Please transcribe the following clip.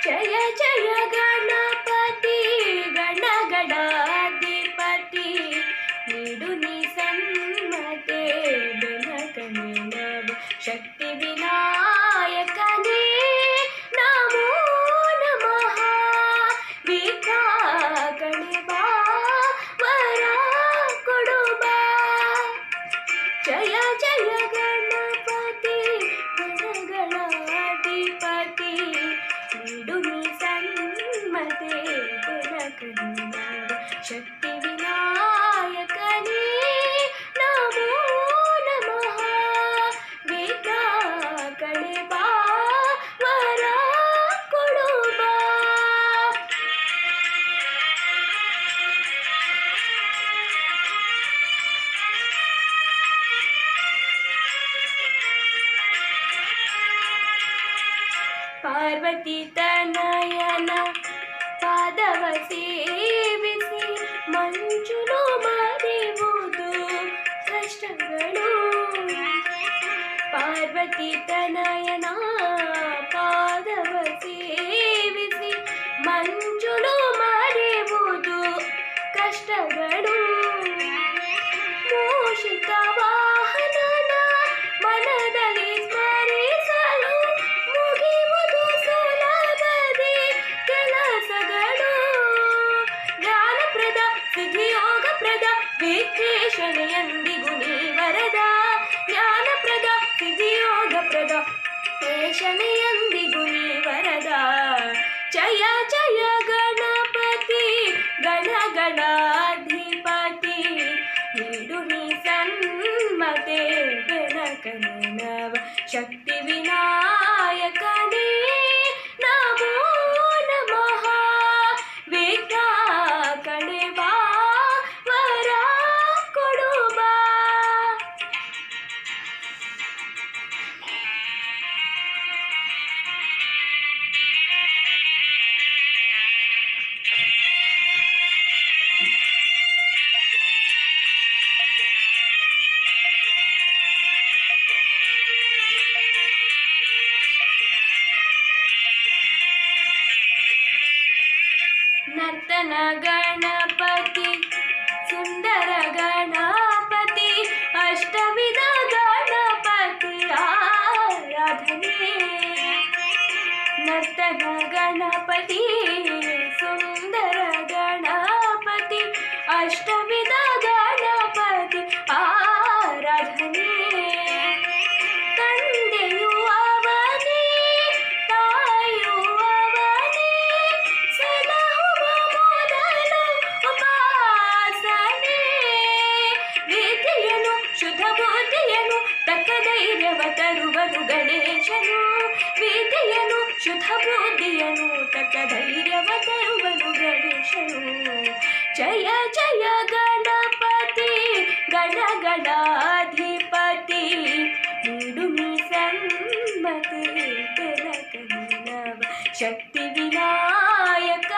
जय जय गणपति गण गणाधिपति नीडुनि सन्मते बेनकने नव शक्ति विनायकने नमो नमः विकागणे बा वर कोडुबा जय जय गणपति गण गणाधिपति नीडुनि सन्मते बेनकने नव शक्ति विनायकने नमो नमः विकागणे बा वर कोडुबा पार्वती तनयन पादव ಸೇವಿಸಿ ಮಂಜುನು ಮರೆಯುವುದು ಕಷ್ಟಗಳು ಪಾರ್ವತಿ ತನಯನ ಪಾದವ ಸೇವಿಸಿ ಮಂಜುನು ಮರೆಯುವುದು ಕಷ್ಟಗಳು ಮೋಷಿಕ ವಾಹನನ ಮನದಲ್ಲಿ ಸ್ಮರಿಸಲು ಮುಗಿಯುವುದು ಸುಲಭದಿ ಕೆಲಸಗಳು ಜ್ಞಾನಪ್ರದ ಸಿದ್ಧಿಯೋಗಪ್ರದ ವಿದ್ಯೇಶನೆಯಂದಿಗೂ ನೀ ವರದ ಜ್ಞಾನಪ್ರದ ಸಿದ್ಧಿಯೋಗಪ್ರದ ವೇಷನೆಯಂದಿಗೂ ನೀ ವರದ ಜಯ ಜಯ ಗಣಪತಿ ಗಣ ಗಣಾಧಿಪತಿ ನೀಡುನಿ ಸನ್ಮತೆ ಬೆನಕನೆ ನವ ಶಕ್ತಿ ವಿನಾಯಕನೇ ನಮೋ ನಮಃ ವಿಕಾಗಣೆ ಬಾ ವರ ಕೊಡುಬಾ ನರ್ತನ ಗಣಪತಿ ಸುಂದರ ಗಣಪತಿ ಅಷ್ಟವಿಧ ಗಣಪತಿ ಆರಾಧನೆ ನರ್ತನ ಗಣಪತಿ ಸುಂದರ ಗಣಪತಿ ಅಷ್ಟವಿಧ ಗಣಪತಿ ಆರಾಧನೆ ತಂದೆಯು ಅವನೇ ತಾಯಿಯು ಅವನೇ ಸಲಹುವ ಮೊದಲು ಉಪಾಸನೆ ವಿದ್ಯೆಯನು ಶುದ್ಧ ಬುದ್ಧಿಯನು ತಕ್ಕ ಧೈರ್ಯವ ತರುವನು ಗಣೇಶನು ವಿದ್ಯೆಯನು ಶುದ್ಧ ಬುದ್ಧಿಯನು ತಕ್ಕ ಧೈರ್ಯವ ತರುವನು ಗಣೇಶನು ಜಯ ಜಯ ಗಣಪತಿ ಗಣ ಗಣಾಧಿಪತಿ ನೀಡುನಿ ಸನ್ಮತೆ ಬೆನಕನೆ ನವ ಶಕ್ತಿ ವಿನಾಯಕ